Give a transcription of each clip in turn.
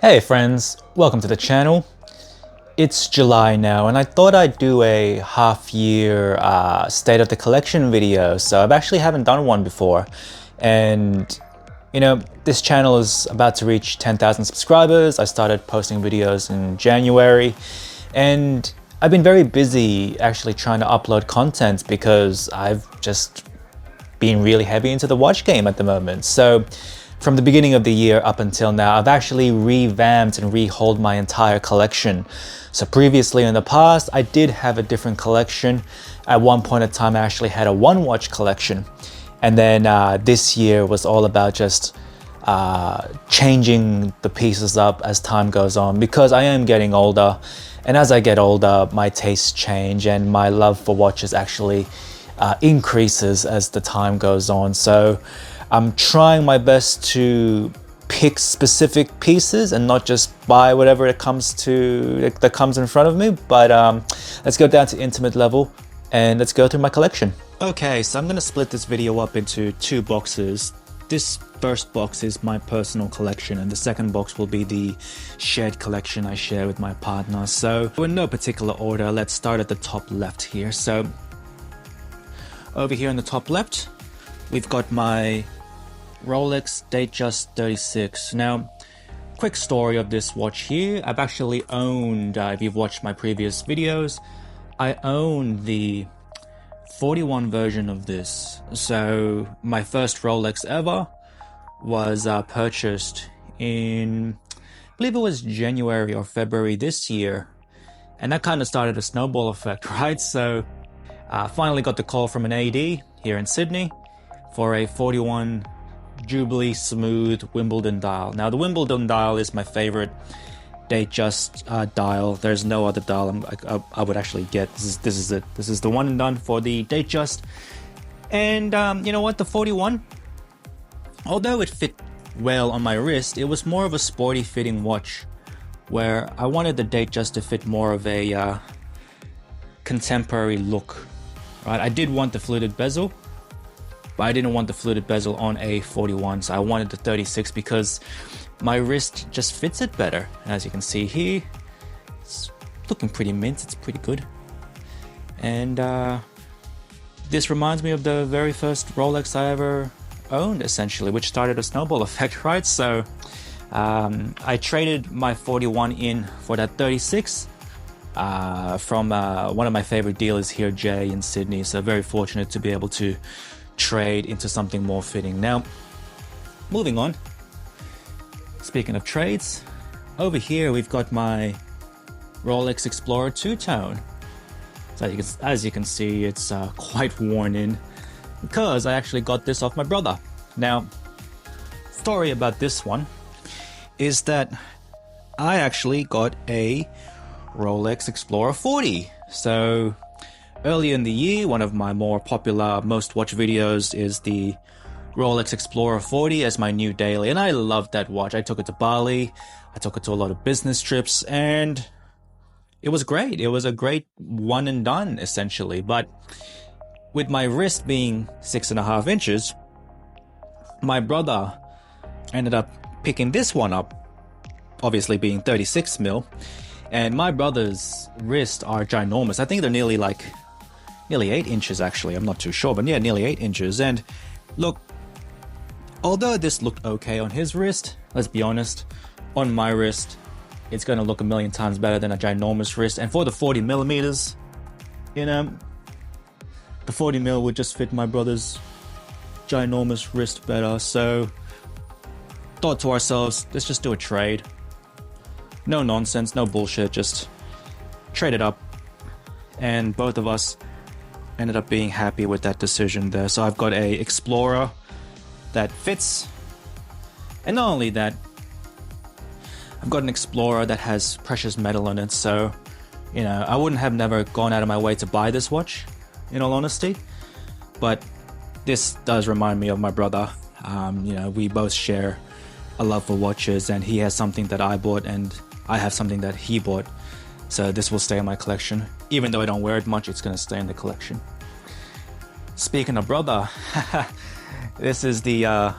Hey friends, welcome to the channel. It's July now and I thought I'd do a half-year state of the collection video. So I actually haven't done one before, and this channel is about to reach 10,000 subscribers. I started posting videos in January and I've been very busy actually trying to upload content because I've just been really heavy into the watch game at the moment. So from the beginning of the year up until now, I've actually revamped and rehauled my entire collection. So previously in the past, I did have a different collection. At one point in time, I actually had a one watch collection. And then this year was all about just changing the pieces up as time goes on, because I am getting older. And as I get older, my tastes change and my love for watches actually increases as the time goes on. So I'm trying my best to pick specific pieces and not just buy whatever that comes in front of me. But let's go down to intimate level and let's go through my collection. Okay, so I'm gonna split this video up into two boxes. This first box is my personal collection and the second box will be the shared collection I share with my partner. So in no particular order, let's start at the top left here. So over here in the top left, we've got my Rolex Datejust 36. Now, quick story of this watch here. I've actually owned, if you've watched my previous videos, I own the 41 version of this. So my first Rolex ever was purchased in, I believe it was January or February this year. And that kind of started a snowball effect, right? So finally got the call from an AD here in Sydney for a 41 Jubilee Smooth Wimbledon dial. Now the Wimbledon dial is my favorite Datejust dial. There's no other dial I would actually get. This is it. This is the one and done for the Datejust. And you know what, the 41, although it fit well on my wrist, it was more of a sporty fitting watch where I wanted the Datejust to fit more of a contemporary look, right? I did want the fluted bezel, but I didn't want the fluted bezel on a 41, so I wanted the 36 because my wrist just fits it better. And as you can see here, it's looking pretty mint, it's pretty good. And this reminds me of the very first Rolex I ever owned, essentially, which started a snowball effect, right? So I traded my 41 in for that 36 from one of my favorite dealers here, Jay, in Sydney. So very fortunate to be able to trade into something more fitting. Now, moving on. Speaking of trades, over here we've got my Rolex Explorer two-tone. So as you can see, it's quite worn in because I actually got this off my brother. Now, story about this one is that I actually got a Rolex Explorer 40. So earlier in the year, one of my more popular most watched videos is the Rolex Explorer 40 as my new daily, and I loved that watch. I took it to Bali, I took it to a lot of business trips, and it was great. It was a great one and done, essentially. But with my wrist being 6.5 inches, my brother ended up picking this one up, obviously being 36 mil, and my brother's wrists are ginormous. I think they're nearly 8 inches actually, I'm not too sure, but yeah, nearly 8 inches. And look, although this looked okay on his wrist, let's be honest, on my wrist, it's gonna look a million times better than a ginormous wrist. And for the 40 millimeters, the 40 mil would just fit my brother's ginormous wrist better. So thought to ourselves, let's just do a trade. No nonsense, no bullshit, just trade it up. And both of us ended up being happy with that decision there. So I've got a Explorer that fits, and not only that, I've got an Explorer that has precious metal in it. So I wouldn't have never gone out of my way to buy this watch, in all honesty, but this does remind me of my brother. We both share a love for watches, and he has something that I bought and I have something that he bought. So this will stay in my collection. Even though I don't wear it much, it's going to stay in the collection. Speaking of brother, this is the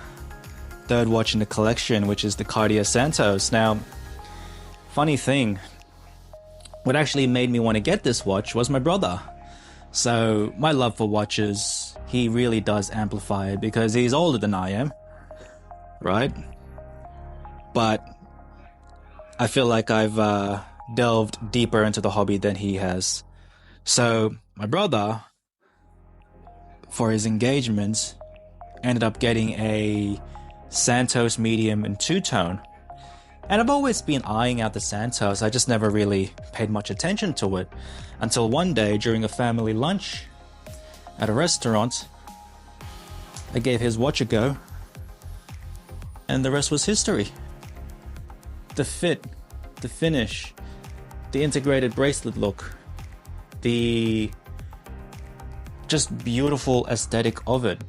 third watch in the collection, which is the Cartier Santos. Now, funny thing, what actually made me want to get this watch was my brother. So my love for watches, he really does amplify it because he's older than I am, right? But I feel like I've delved deeper into the hobby than he has. So my brother, for his engagement, ended up getting a Santos medium in two-tone. And I've always been eyeing out the Santos, I just never really paid much attention to it. Until one day, during a family lunch at a restaurant, I gave his watch a go, and the rest was history. The fit, the finish, the integrated bracelet look, the just beautiful aesthetic of it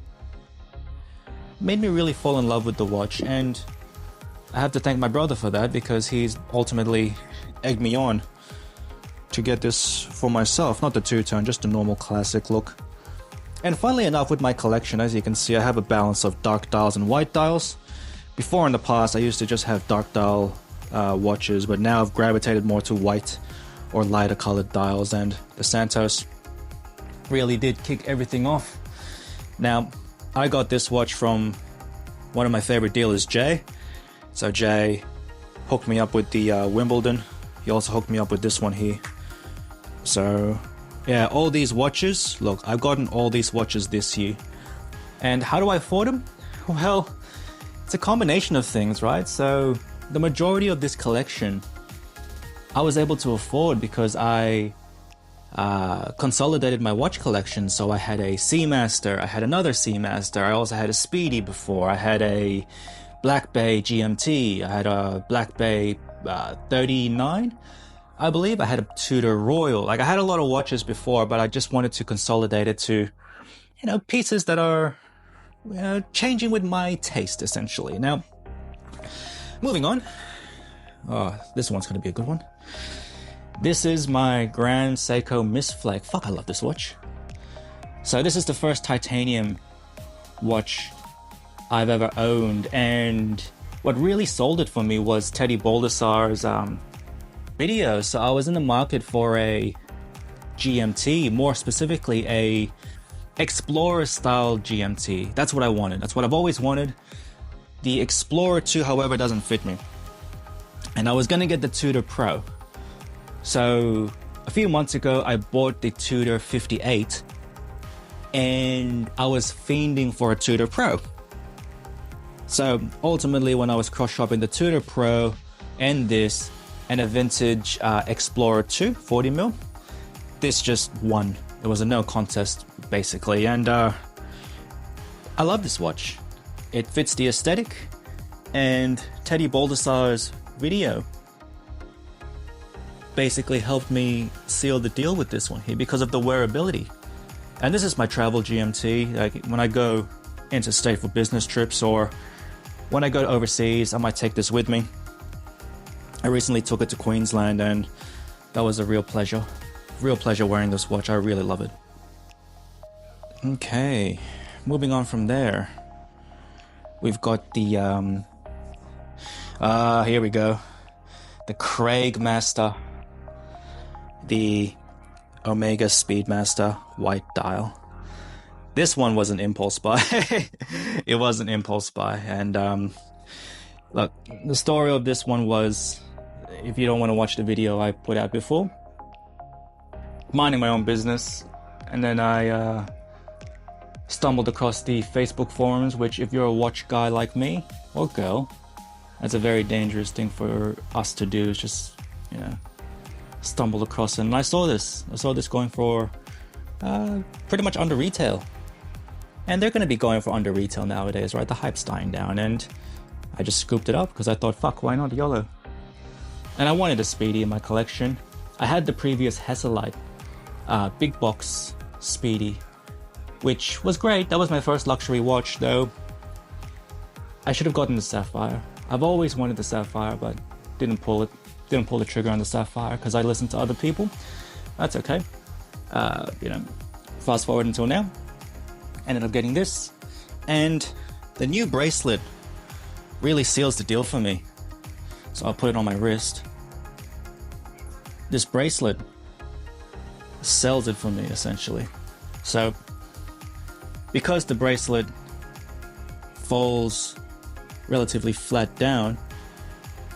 made me really fall in love with the watch, and I have to thank my brother for that because he's ultimately egged me on to get this for myself. Not the two-tone, just a normal classic look. And funnily enough, with my collection, as you can see, I have a balance of dark dials and white dials. Before in the past, I used to just have dark dial watches, but now I've gravitated more to white or lighter colored dials, and the Santos really did kick everything off. Now, I got this watch from one of my favorite dealers, Jay. So Jay hooked me up with the Wimbledon. He also hooked me up with this one here. So yeah, all these watches, look, I've gotten all these watches this year. And how do I afford them? Well, it's a combination of things, right? So the majority of this collection I was able to afford because I consolidated my watch collection. So I had a Seamaster, I had another Seamaster, I also had a Speedy before, I had a Black Bay GMT, I had a Black Bay 39, I believe. I had a Tudor Royal. Like, I had a lot of watches before, but I just wanted to consolidate it to, pieces that are changing with my taste, essentially. Now, moving on. Oh, this one's going to be a good one. This is my Grand Seiko Flake. Fuck, I love this watch. So this is the first titanium watch I've ever owned, and what really sold it for me was Teddy Baldessar's video. So I was in the market for a GMT, more specifically a Explorer style GMT. That's what I wanted. That's what I've always wanted. The Explorer 2, however, doesn't fit me. And I was going to get the Tudor Pro. So a few months ago, I bought the Tudor 58 and I was fiending for a Tudor Pro. So ultimately, when I was cross-shopping the Tudor Pro and this and a vintage Explorer 2 40mm, this just won. It was a no contest, basically. And I love this watch. It fits the aesthetic, and Teddy Baldessar's video basically helped me seal the deal with this one here because of the wearability. And this is my travel GMT. Like, when I go interstate for business trips or when I go overseas, I might take this with me. I recently took it to Queensland and that was a real pleasure. Real pleasure wearing this watch. I really love it. Okay, moving on from there. We've got the, here we go. The Speedmaster. The Omega Speedmaster white dial. This one was an impulse buy. It was an impulse buy. And look, the story of this one was, if you don't want to watch the video I put out before, minding my own business, and then I stumbled across the Facebook forums, which, if you're a watch guy like me or girl, that's a very dangerous thing for us to do, is just, stumble across it. And I saw this going for pretty much under retail. And they're going to be going for under retail nowadays, right? The hype's dying down, and I just scooped it up because I thought, fuck, why not YOLO? And I wanted a Speedy in my collection. I had the previous Hesselite big box Speedy, which was great. That was my first luxury watch, though. I should have gotten the Sapphire. I've always wanted the Sapphire, but didn't pull the trigger on the Sapphire because I listened to other people. That's okay. Fast forward until now. Ended up getting this, and the new bracelet really seals the deal for me. So I'll put it on my wrist. this bracelet sells it for me essentially. So because the bracelet falls relatively flat down,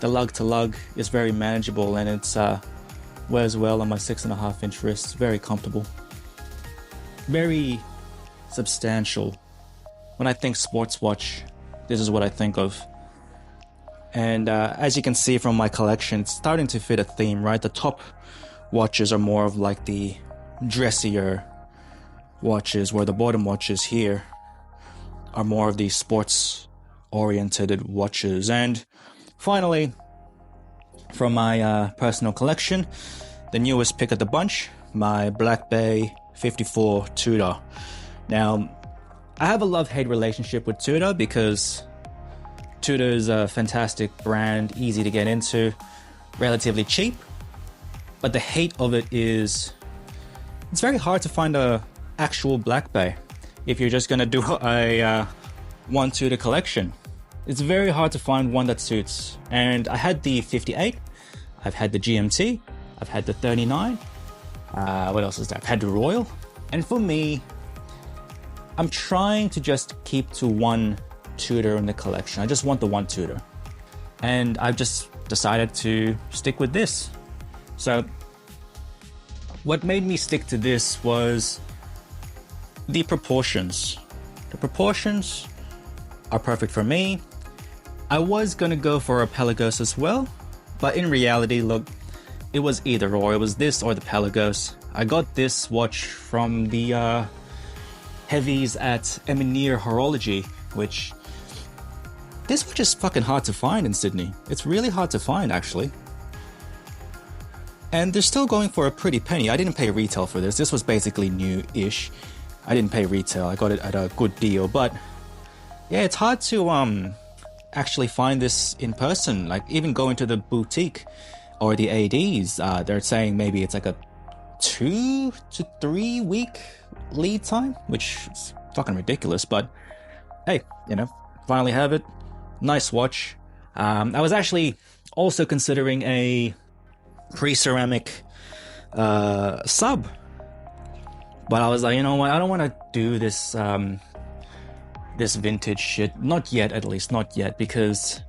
the lug to lug is very manageable, and it's wears well on my 6.5-inch wrists. Very comfortable, very substantial. When I think sports watch, this is what I think of. And as you can see from my collection, it's starting to fit a theme, right? The top watches are more of like the dressier watches, where the bottom watches here are more of the sports oriented watches. And finally, from my personal collection, the newest pick of the bunch, my Black Bay 54 Tudor. Now, I have a love-hate relationship with Tudor because Tudor is a fantastic brand, easy to get into, relatively cheap. But the hate of it is, it's very hard to find a actual Black Bay if you're just gonna do a one Tudor collection. It's very hard to find one that suits. And I had the 58, I've had the GMT, I've had the 39. What else is there? I've had the Royal. And for me, I'm trying to just keep to one Tudor in the collection. I just want the one Tudor. And I've just decided to stick with this. So what made me stick to this was the proportions. The proportions are perfect for me. I was gonna go for a Pelagos as well, but in reality, look, it was either or. It was this or the Pelagos. I got this watch from the heavies at Eminier Horology, which this watch is fucking hard to find in Sydney. It's really hard to find, actually. And they're still going for a pretty penny. I didn't pay retail for this. This was basically new-ish. I didn't pay retail. I got it at a good deal. But yeah, it's hard to actually find this in person. Like even going to the boutique or the ADs, they're saying maybe it's like a 2 to 3 week lead time, which is fucking ridiculous. But hey, you know, finally have it. Nice watch. I was actually also considering a pre-ceramic sub, but I was like, you know what, I don't want to do this this vintage shit, not yet, at least not yet, because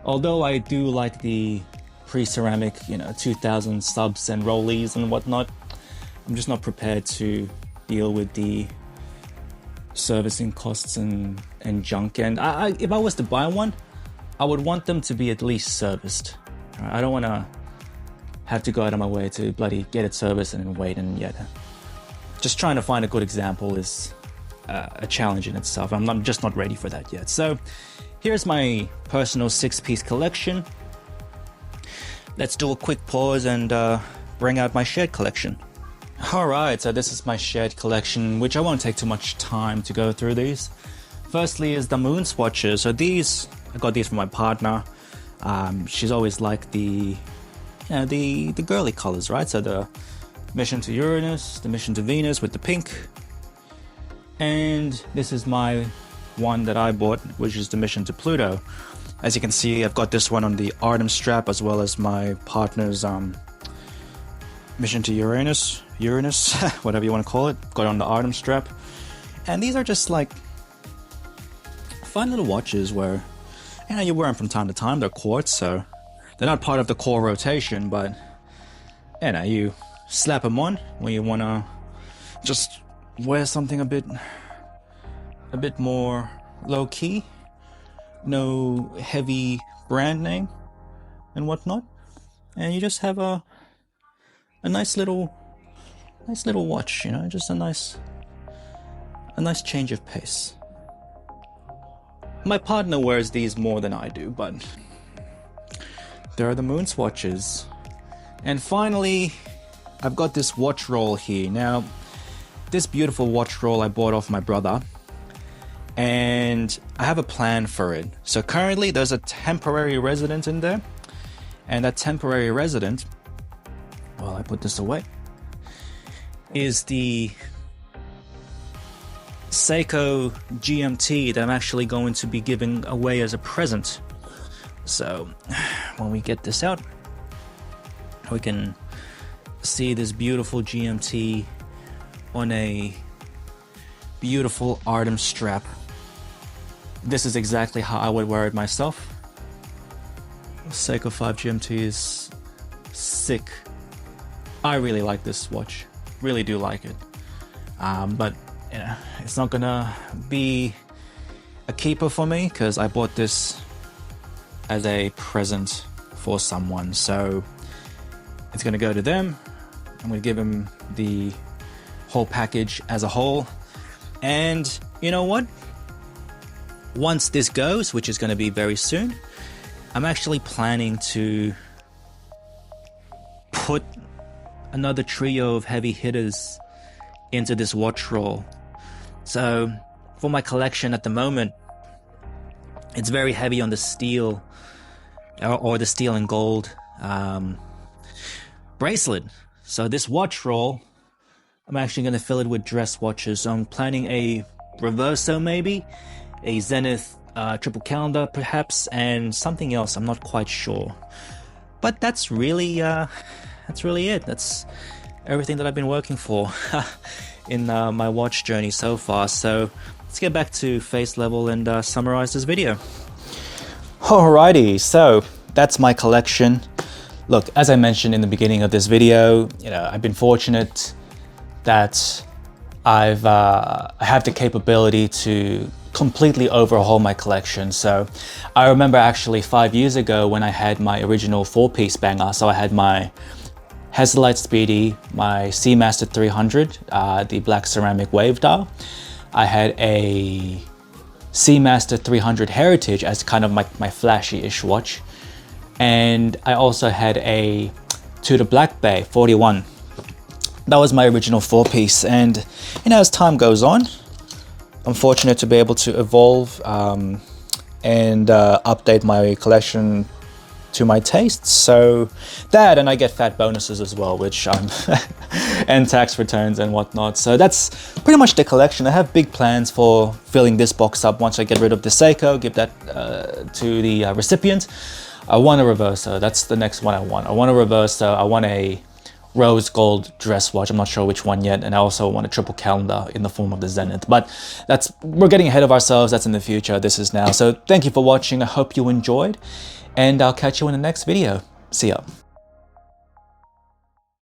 although I do like the pre-ceramic, you know, 2000 subs and rollies and whatnot, I'm just not prepared to deal with the servicing costs and junk. And if I was to buy one, I would want them to be at least serviced. I don't want to have to go out of my way to bloody get it serviced and then wait. And yet just trying to find a good example is a challenge in itself. I'm just not ready for that yet. So here's my personal 6-piece collection. Let's do a quick pause and bring out my shared collection. Alright, so this is my shared collection, which I won't take too much time to go through these. Firstly is the moon swatches. So these, I got these from my partner. She's always liked the girly colors, right? So the mission to Uranus, the mission to Venus with the pink. And this is my one that I bought, which is the mission to Pluto. As you can see, I've got this one on the Artem strap, as well as my partner's mission to Uranus, whatever you want to call it, got on the Artem strap. And these are just like fun little watches where, you know, you wear them from time to time. They're quartz, so they're not part of the core rotation, but you know, you slap them on when you want to just wear something a bit more low-key, no heavy brand name and whatnot, and you just have a nice little watch, you know, just a nice change of pace. My partner wears these more than I do, but there are the moon swatches. And finally, I've got this watch roll here. Now, this beautiful watch roll I bought off my brother, and I have a plan for it. So currently there's a temporary resident in there, and that temporary resident, while I put this away, is the Seiko GMT that I'm actually going to be giving away as a present. So when we get this out, we can see this beautiful GMT on a beautiful Artem strap. This is exactly how I would wear it myself. Seiko 5 GMT is sick. I really like this watch, really do like it. But you know, it's not gonna be a keeper for me because I bought this as a present for someone, so it's gonna go to them. I'm gonna give them the whole package as a whole. And you know what? Once this goes, which is gonna be very soon, I'm actually planning to put another trio of heavy hitters into this watch roll. So for my collection at the moment, it's very heavy on the steel or the steel and gold bracelet. So this watch roll, I'm actually going to fill it with dress watches. So I'm planning a Reverso, maybe a Zenith triple calendar perhaps, and something else, I'm not quite sure. But that's really it. That's everything that I've been working for in my watch journey so far. So let's get back to face level and summarize this video. Alrighty, so that's my collection. Look, as I mentioned in the beginning of this video, you know, I've been fortunate that I have the capability to completely overhaul my collection. So I remember actually 5 years ago when I had my original 4-piece banger. So I had my Hesalite Speedy, my Speedmaster 300, the black ceramic wave dial. I had a Speedmaster 300 Heritage as kind of my flashy-ish watch. And I also had a Tudor Black Bay 41. That was my original 4-piece. And you know, as time goes on, I'm fortunate to be able to evolve and update my collection to my tastes. So that, and I get fat bonuses as well, which and tax returns and whatnot. So that's pretty much the collection. I have big plans for filling this box up once I get rid of the Seiko, give that to the recipient. I want a Reverso. That's the next one I want. I want a Reverso. I want a rose gold dress watch. I'm not sure which one yet. And I also want a triple calendar in the form of the Zenith. But we're getting ahead of ourselves. That's in the future. This is now. So thank you for watching. I hope you enjoyed. And I'll catch you in the next video. See ya.